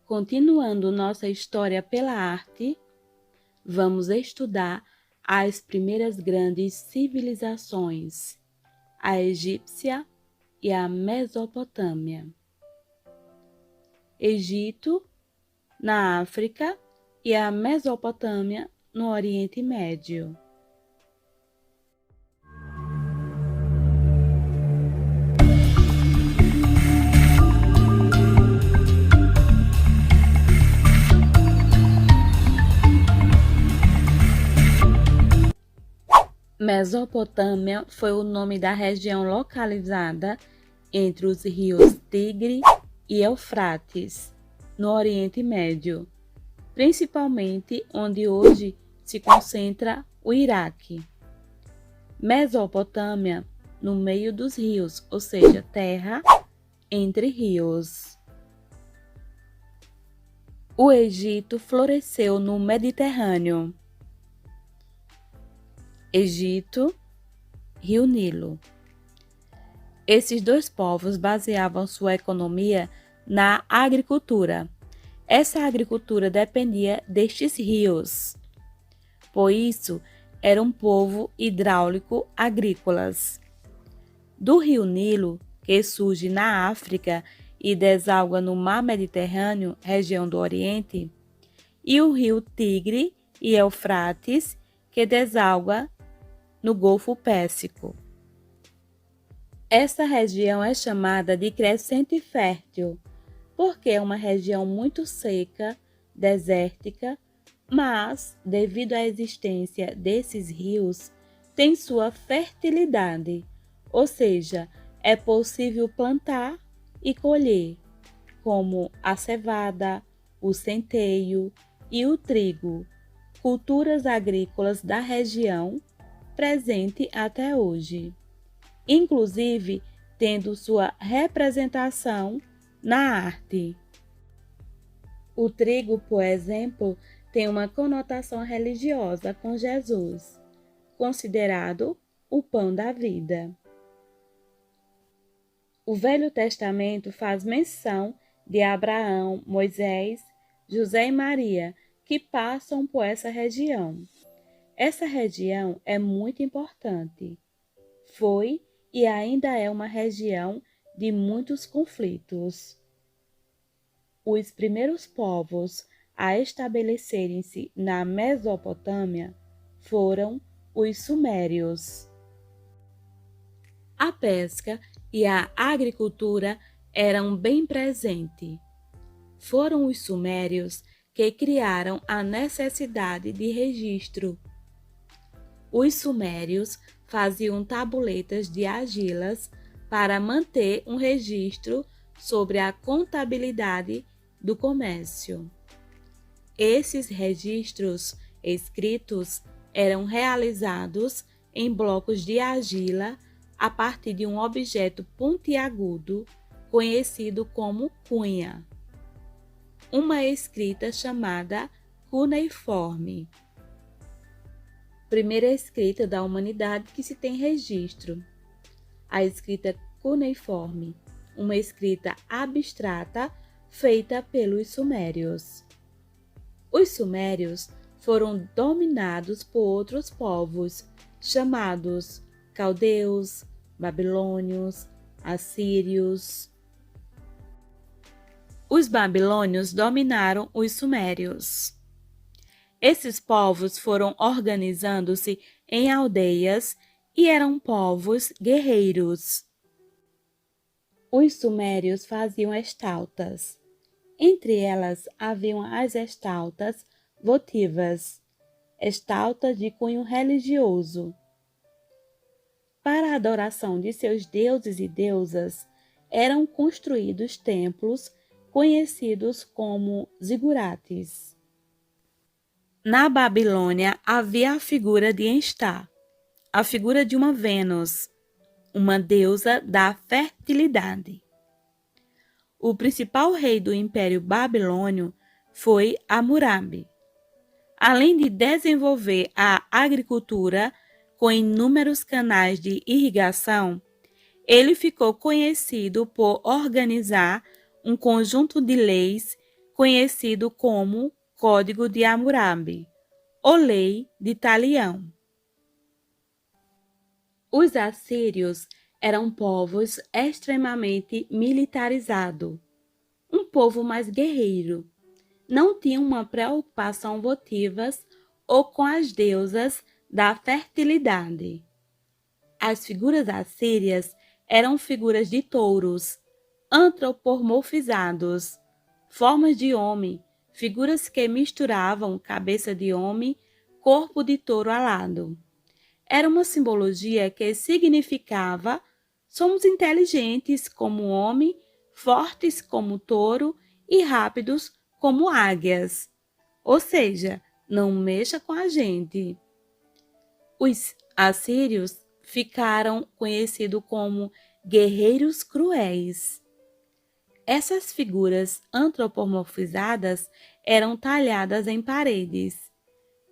Continuando nossa história pela arte, vamos estudar as primeiras grandes civilizações, a egípcia e a Mesopotâmia. Egito, na África, e a Mesopotâmia, no Oriente Médio. Mesopotâmia foi o nome da região localizada entre os rios Tigre e Eufrates, no Oriente Médio, principalmente onde hoje se concentra o Iraque. Mesopotâmia, no meio dos rios, ou seja, terra entre rios. O Egito floresceu no Mediterrâneo. Egito, Rio Nilo. Esses dois povos baseavam sua economia na agricultura. Essa agricultura dependia destes rios. Por isso, era um povo hidráulico agrícolas. Do rio Nilo, que surge na África e deságua no mar Mediterrâneo, região do Oriente, e o rio Tigre e Eufrates, que deságua no Golfo Pérsico. Essa região é chamada de crescente fértil, porque é uma região muito seca, desértica, mas, devido à existência desses rios, tem sua fertilidade, ou seja, é possível plantar e colher, como a cevada, o centeio e o trigo, culturas agrícolas da região, presente até hoje, inclusive tendo sua representação na arte. O trigo, por exemplo, tem uma conotação religiosa com Jesus, considerado o pão da vida. O Velho Testamento faz menção de Abraão, Moisés, José e Maria, que passam por essa região. Essa região é muito importante. Foi e ainda é uma região de muitos conflitos. Os primeiros povos a estabelecerem-se na Mesopotâmia foram os sumérios. A pesca e a agricultura eram bem presentes. Foram os sumérios que criaram a necessidade de registro. Os sumérios faziam tabuletas de argilas para manter um registro sobre a contabilidade do comércio. Esses registros escritos eram realizados em blocos de argila a partir de um objeto pontiagudo conhecido como cunha, uma escrita chamada cuneiforme. Primeira escrita da humanidade que se tem registro. A escrita cuneiforme, uma escrita abstrata feita pelos sumérios. Os sumérios foram dominados por outros povos, chamados caldeus, babilônios, assírios. Os babilônios dominaram os sumérios. Esses povos foram organizando-se em aldeias e eram povos guerreiros. Os sumérios faziam estaltas. Entre elas haviam as estaltas votivas, estaltas de cunho religioso. Para a adoração de seus deuses e deusas, eram construídos templos conhecidos como zigurates. Na Babilônia havia a figura de Enstá, a figura de uma Vênus, uma deusa da fertilidade. O principal rei do Império Babilônio foi Hammurabi. Além de desenvolver a agricultura com inúmeros canais de irrigação, ele ficou conhecido por organizar um conjunto de leis conhecido como Código de Hammurabi, ou Lei de Talião. Os assírios eram povos extremamente militarizados, um povo mais guerreiro. Não tinham uma preocupação votiva ou com as deusas da fertilidade. As figuras assírias eram figuras de touros, antropomorfizados, formas de homem, figuras que misturavam cabeça de homem, corpo de touro alado. Era uma simbologia que significava: somos inteligentes como homem, fortes como touro e rápidos como águias. Ou seja, não mexa com a gente. Os assírios ficaram conhecidos como guerreiros cruéis. Essas figuras antropomorfizadas eram talhadas em paredes.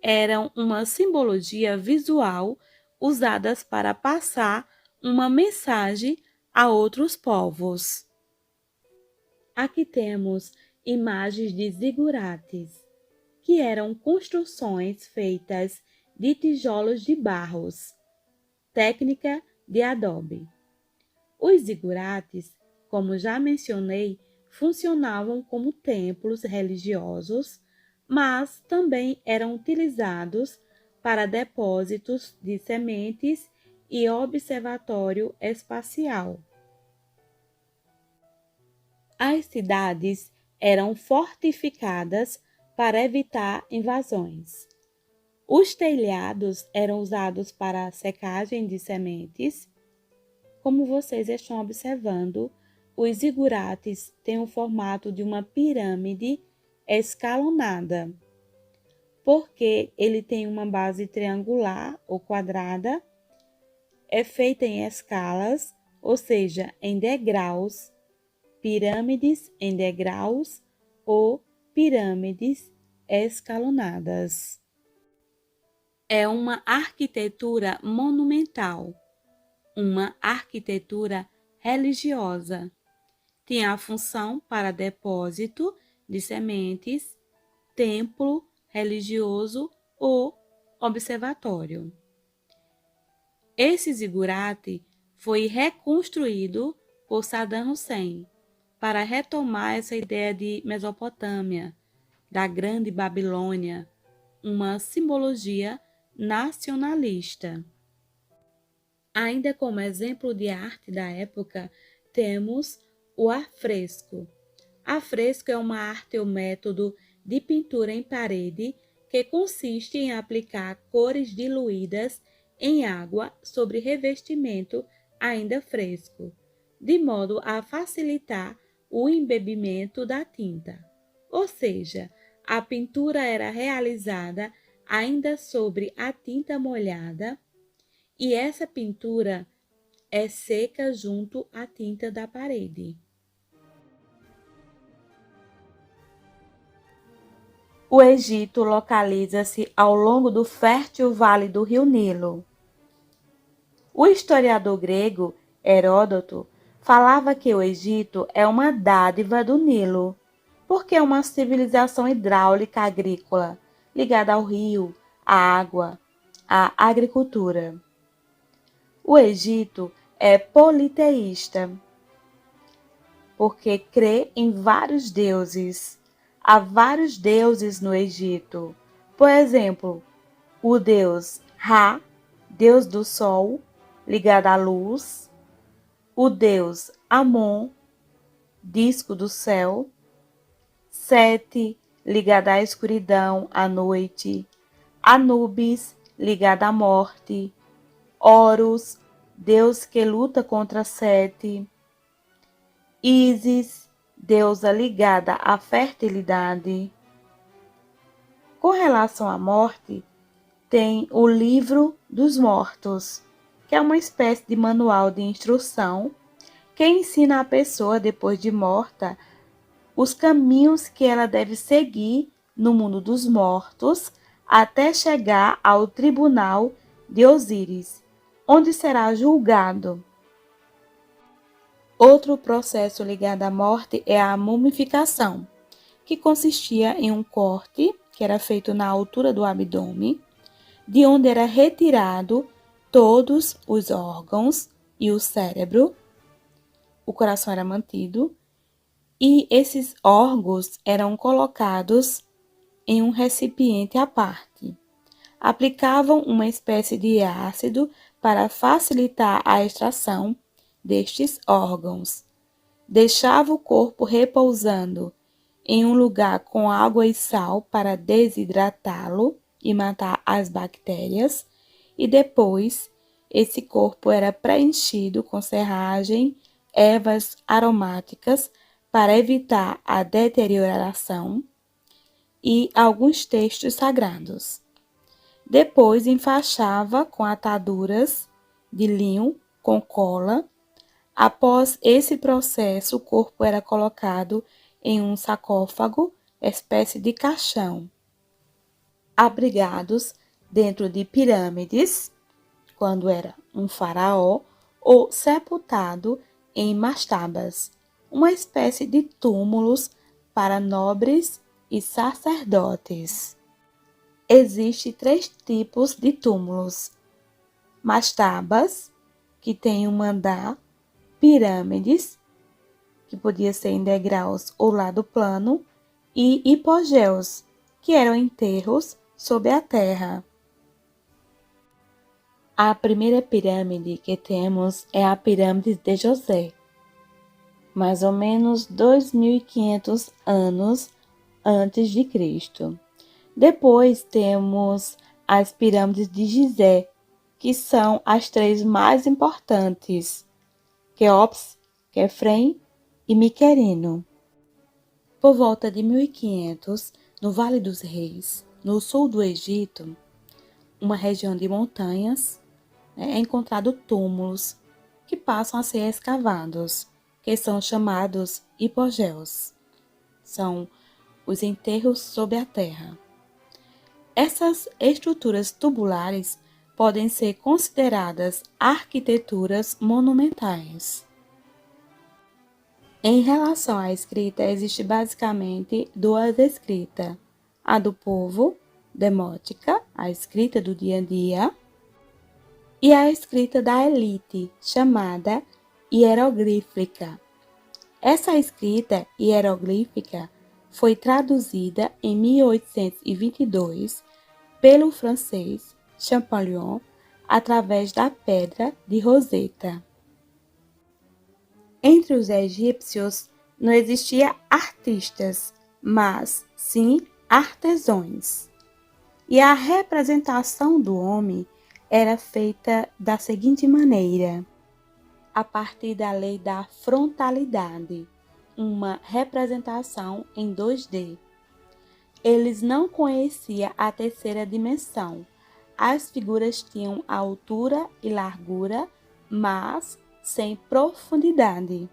Eram uma simbologia visual usada para passar uma mensagem a outros povos. Aqui temos imagens de zigurates, que eram construções feitas de tijolos de barros, técnica de adobe. Os zigurates, como já mencionei, funcionavam como templos religiosos, mas também eram utilizados para depósitos de sementes e observatório espacial. As cidades eram fortificadas para evitar invasões. Os telhados eram usados para a secagem de sementes. Como vocês estão observando, os zigurates têm o formato de uma pirâmide escalonada, porque ele tem uma base triangular ou quadrada, é feita em escalas, ou seja, em degraus, pirâmides em degraus ou pirâmides escalonadas. É uma arquitetura monumental, uma arquitetura religiosa. Tem a função para depósito de sementes, templo religioso ou observatório. Esse zigurate foi reconstruído por Saddam Hussein para retomar essa ideia de Mesopotâmia, da Grande Babilônia, uma simbologia nacionalista. Ainda como exemplo de arte da época, temos o afresco. Afresco é uma arte ou método de pintura em parede que consiste em aplicar cores diluídas em água sobre revestimento ainda fresco, de modo a facilitar o embebimento da tinta. Ou seja, a pintura era realizada ainda sobre a tinta molhada e essa pintura é seca junto à tinta da parede. O Egito localiza-se ao longo do fértil vale do rio Nilo. O historiador grego Heródoto falava que o Egito é uma dádiva do Nilo, porque é uma civilização hidráulica agrícola, ligada ao rio, à água, à agricultura. O Egito é politeísta, porque crê em vários deuses. Há vários deuses no Egito. Por exemplo, o deus Ra, deus do sol, ligado à luz, o deus Amon, disco do céu, Sete, ligado à escuridão, à noite, Anubis, ligado à morte, Horus, deus que luta contra Sete, Ísis, deusa ligada à fertilidade. Com relação à morte, tem o Livro dos Mortos, que é uma espécie de manual de instrução que ensina a pessoa, depois de morta, os caminhos que ela deve seguir no mundo dos mortos até chegar ao tribunal de Osíris, onde será julgado. Outro processo ligado à morte é a mumificação, que consistia em um corte que era feito na altura do abdômen, de onde era retirado todos os órgãos e o cérebro. O coração era mantido e esses órgãos eram colocados em um recipiente à parte. Aplicavam uma espécie de ácido para facilitar a extração destes órgãos. Deixava o corpo repousando em um lugar com água e sal para desidratá-lo e matar as bactérias, e depois esse corpo era preenchido com serragem, ervas aromáticas para evitar a deterioração e alguns textos sagrados. Depois enfaixava com ataduras de linho com cola. Após esse processo, o corpo era colocado em um sarcófago, espécie de caixão, abrigados dentro de pirâmides, quando era um faraó, ou sepultado em mastabas, uma espécie de túmulos para nobres e sacerdotes. Existem 3 tipos de túmulos: mastabas, que tem um andar, pirâmides, que podia ser em degraus ou lado plano, e hipogéus, que eram enterros sob a terra. A primeira pirâmide que temos é a pirâmide de José, mais ou menos 2.500 anos antes de Cristo. Depois temos as pirâmides de Gizé, que são as 3 mais importantes: Quéops, Quefrem e Miquerino. Por volta de 1500, no Vale dos Reis, no sul do Egito, uma região de montanhas, é encontrado túmulos que passam a ser escavados, que são chamados hipogéus. São os enterros sob a terra. Essas estruturas tubulares podem ser consideradas arquiteturas monumentais. Em relação à escrita, existe basicamente 2 escritas: a do povo, demótica, a escrita do dia a dia, e a escrita da elite, chamada hieroglífica. Essa escrita hieroglífica foi traduzida em 1822 pelo francês Champollion através da pedra de Roseta. Entre os egípcios não existia artistas, mas sim artesãos. E a representação do homem era feita da seguinte maneira: a partir da lei da frontalidade, uma representação em 2D. Eles não conheciam a terceira dimensão. As figuras tinham altura e largura, mas sem profundidade.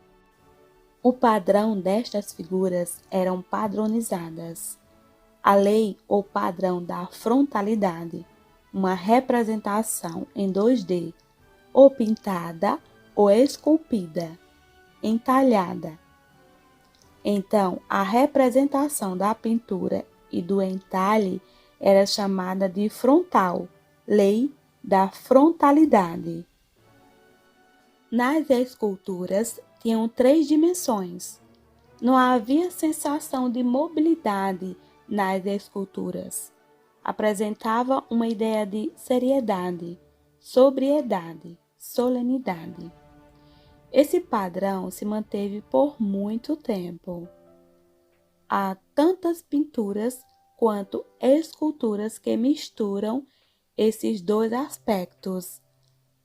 O padrão destas figuras eram padronizadas. A lei ou padrão da frontalidade, uma representação em 2D, ou pintada ou esculpida, entalhada. Então, a representação da pintura e do entalhe era chamada de frontal, lei da frontalidade. Nas esculturas tinham 3 dimensões. Não havia sensação de mobilidade nas esculturas. Apresentava uma ideia de seriedade, sobriedade, solenidade. Esse padrão se manteve por muito tempo. Há tantas pinturas quanto esculturas que misturam esses 2 aspectos,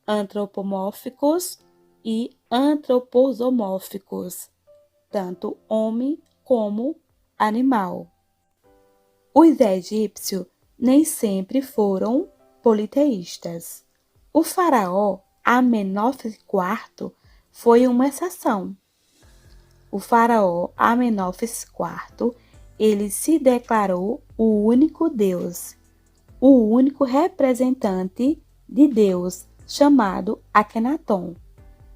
antropomórficos e antroposomórficos, tanto homem como animal. Os egípcios nem sempre foram politeístas. O faraó Amenófis IV foi uma exceção. O faraó Amenófis IV, ele se declarou o único Deus, o único representante de Deus, chamado Akhenaton.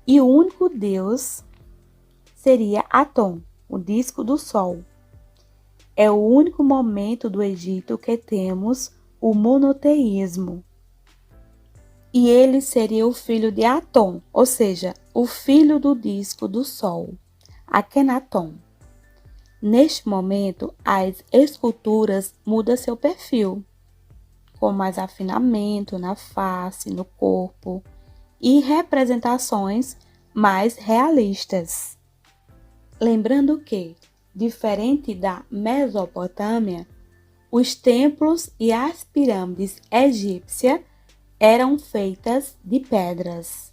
E o único Deus seria Atom, o disco do Sol. é o único momento do Egito que temos o monoteísmo. E ele seria o filho de Atom, ou seja, o filho do disco do Sol, Akenaton. Neste momento, as esculturas mudam seu perfil, com mais afinamento na face, no corpo e representações mais realistas. Lembrando que, diferente da Mesopotâmia, os templos e as pirâmides egípcias eram feitas de pedras.